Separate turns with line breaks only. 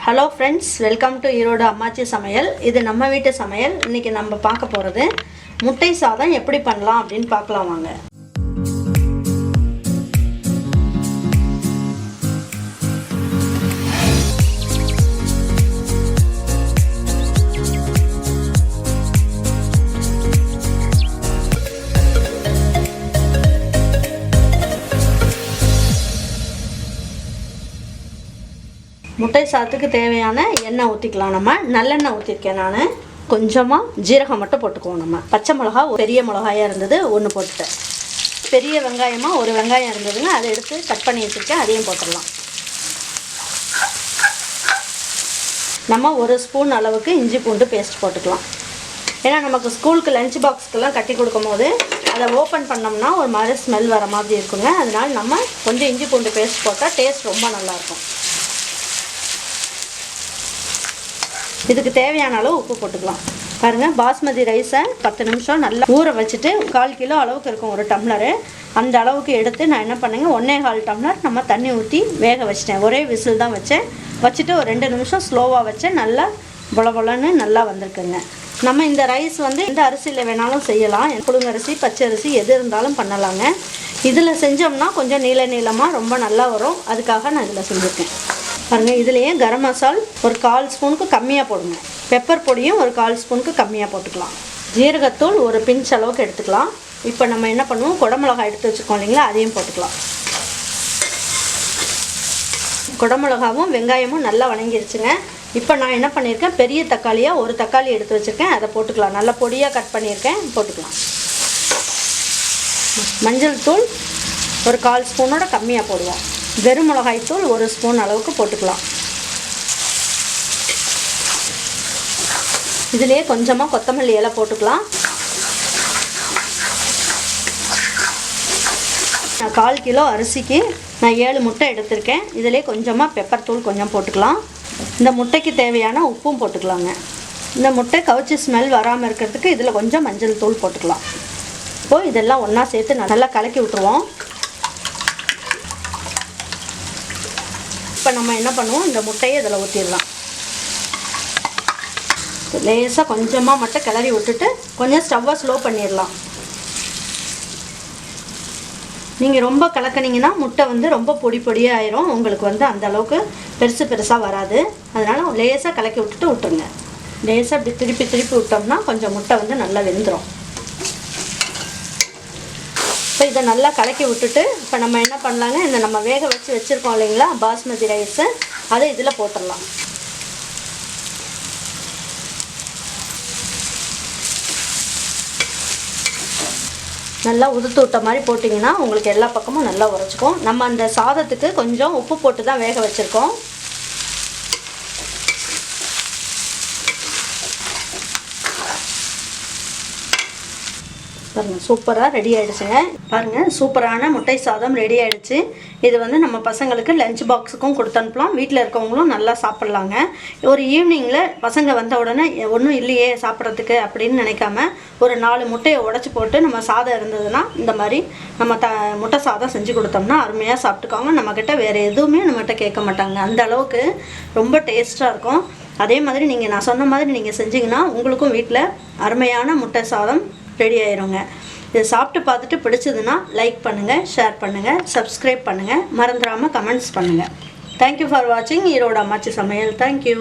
Hello friends, welcome to Erode அம்மாச்சி சமையல். இது நம்ம வீட்டு சமையல். இன்றைக்கி நம்ம பார்க்க போகிறது முட்டை சாதம் எப்படி பண்ணலாம் அப்படின்னு பார்க்கலாம் வாங்க. முட்டை சாதத்துக்கு தேவையான எண்ணெய் ஊற்றிக்கலாம். நம்ம நல்லெண்ணெய் ஊற்றிருக்கேன். நான் கொஞ்சமாக ஜீரகம் மட்டும் போட்டுக்குவோம். நம்ம பச்சை மிளகா பெரிய மிளகாயாக இருந்தது ஒன்று போட்டுட்டேன். பெரிய வெங்காயமாக ஒரு வெங்காயம் இருந்ததுங்க, அதை எடுத்து கட் பண்ணி வச்சுருக்கேன், அதையும் போட்டுடலாம். நம்ம ஒரு ஸ்பூன் அளவுக்கு இஞ்சி பூண்டு பேஸ்ட் போட்டுக்கலாம். ஏன்னா நமக்கு ஸ்கூலுக்கு லஞ்ச் பாக்ஸ்க்கெல்லாம் கட்டி கொடுக்கும் போது அதை ஓப்பன் பண்ணோம்னா ஒரு மாதிரி ஸ்மெல் வர மாதிரி இருக்குங்க. அதனால் நம்ம கொஞ்சம் இஞ்சி பூண்டு பேஸ்ட் போட்டால் டேஸ்ட் ரொம்ப நல்லாயிருக்கும். இதுக்கு தேவையான அளவு உப்பு போட்டுக்கலாம். பாருங்கள், பாஸ்மதி ரைஸை 10 நிமிஷம் நல்லா ஊற வச்சுட்டு 1/4 கிலோ அளவுக்கு இருக்கும் ஒரு டம்ளரு. அந்த அளவுக்கு எடுத்து நான் என்ன பண்ணேங்க, 1.25 டம்ளர் நம்ம தண்ணி ஊற்றி வேக வச்சிட்டேன். ஒரே விசில் தான் வச்சுட்டு ஒரு 2 நிமிஷம் ஸ்லோவாக வச்சேன். நல்லா பொலன்னு நல்லா வந்திருக்குங்க. நம்ம இந்த ரைஸ் எந்த அரிசியில் வேணாலும் செய்யலாம். புழுங்கரிசி, பச்சரிசி எது இருந்தாலும் பண்ணலாங்க. இதில் செஞ்சோம்னா கொஞ்சம் நீளமாக ரொம்ப நல்லா வரும். அதுக்காக நான் இதில் செஞ்சுருக்கேன். பாருங்கள், இதுலேயே கரம் மசால் ஒரு 1/4 ஸ்பூனுக்கு கம்மியாக போடுங்க. பெப்பர் பொடியும் ஒரு 1/4 ஸ்பூனுக்கு கம்மியாக போட்டுக்கலாம். ஜீரகத்தூள் ஒரு பிஞ்ச் அளவுக்கு எடுத்துக்கலாம். இப்போ நம்ம என்ன பண்ணுவோம், குடமிளகாய் எடுத்து வச்சுருக்கோம் இல்லைங்களா, அதையும் போட்டுக்கலாம். குடமிளகாவும் வெங்காயமும் நல்லா வணங்கிருச்சுங்க. இப்போ நான் என்ன பண்ணியிருக்கேன், பெரிய தக்காளியாக ஒரு தக்காளி எடுத்து வச்சுருக்கேன், அதை போட்டுக்கலாம். நல்லா பொடியாக கட் பண்ணியிருக்கேன், போட்டுக்கலாம். மஞ்சள் தூள் ஒரு 1/4 ஸ்பூனோட கம்மியாக போடுவோம். வெறும் மிளகாய்த்தூள் ஒரு ஸ்பூன் அளவுக்கு போட்டுக்கலாம். இதிலே கொஞ்சமாக கொத்தமல்லி இலை போட்டுக்கலாம். நான் 1/4 கிலோ அரிசிக்கு நான் 7 முட்டை எடுத்திருக்கேன். இதிலே கொஞ்சமாக பெப்பர் தூள் கொஞ்சம் போட்டுக்கலாம். இந்த முட்டைக்கு தேவையான உப்பும் போட்டுக்கலாங்க. இந்த முட்டை கவுச்சி ஸ்மெல் வராமல் இருக்கிறதுக்கு இதில் கொஞ்சம் மஞ்சள் தூள் போட்டுக்கலாம். இப்போது இதெல்லாம் ஒன்றா சேர்த்து நல்லா கலக்கி விட்டுருவோம். இப்போ நம்ம என்ன பண்ணுவோம், இந்த முட்டையை இதில் ஊற்றிடலாம். லேசாக கொஞ்சமாக மட்டும் கிளறி விட்டுட்டு கொஞ்சம் ஸ்டவ்வை ஸ்லோ பண்ணிடலாம். நீங்கள் ரொம்ப கலக்கினீங்கன்னா முட்டை ரொம்ப பொடியாக ஆயிரும். உங்களுக்கு அந்த அளவுக்கு பெருசாக வராது. அதனால் லேசாக கலக்கி விட்டுருங்க. லேசாக இப்படி திருப்பி விட்டோம்னா கொஞ்சம் முட்டை நல்லா வெந்துடும். இப்போ இதை நல்லா கலக்கி விட்டுட்டு இப்போ நம்ம என்ன பண்ணலாங்க, இந்த நம்ம வேக வச்சுருக்கோம் இல்லைங்களா பாஸ்மதி ரைஸு, அதை இதில் போட்டுடலாம். நல்லா உதுத்து விட்ட மாதிரி போட்டிங்கன்னா உங்களுக்கு எல்லா பக்கமும் நல்லா உரைச்சிக்கும். நம்ம அந்த சாதத்துக்கு கொஞ்சம் உப்பு போட்டு தான் வேக வச்சுருக்கோம். பாருங்கள், சூப்பராக ரெடி ஆகிடுச்சுங்க. பாருங்கள், சூப்பரான முட்டை சாதம் ரெடி ஆகிடுச்சு. இது நம்ம பசங்களுக்கு லஞ்ச் பாக்ஸுக்கும் கொடுத்து அனுப்பலாம். வீட்டில் இருக்கவங்களும் நல்லா சாப்பிட்லாங்க. ஒரு ஈவினிங்கில் பசங்க வந்த உடனே ஒன்றும் இல்லையே சாப்பிட்றதுக்கு அப்படின்னு நினைக்காம ஒரு 4 முட்டையை உடச்சி போட்டு நம்ம சாதம் இருந்ததுன்னா இந்த மாதிரி நம்ம முட்டை சாதம் செஞ்சு கொடுத்தோம்னா அருமையாக சாப்பிட்டுக்காங்க. நம்மக்கிட்ட வேறு எதுவுமே நம்மகிட்ட கேட்க மாட்டாங்க. அந்த அளவுக்கு ரொம்ப டேஸ்ட்டாக இருக்கும். அதே மாதிரி நான் சொன்ன மாதிரி நீங்கள் செஞ்சிங்கன்னா உங்களுக்கும் வீட்டில் அருமையான முட்டை சாதம் ரெடி ஆயிருங்க. இதை சாப்பிட்டு பார்த்துட்டு பிடிச்சதுன்னா லைக் பண்ணுங்கள், ஷேர் பண்ணுங்கள், சப்ஸ்கிரைப் பண்ணுங்கள், மறந்துடாமல் கமெண்ட்ஸ் பண்ணுங்கள். தேங்க்யூ ஃபார் வாட்சிங் ஈரோடு அம்மாச்சி சமையல். தேங்க்யூ.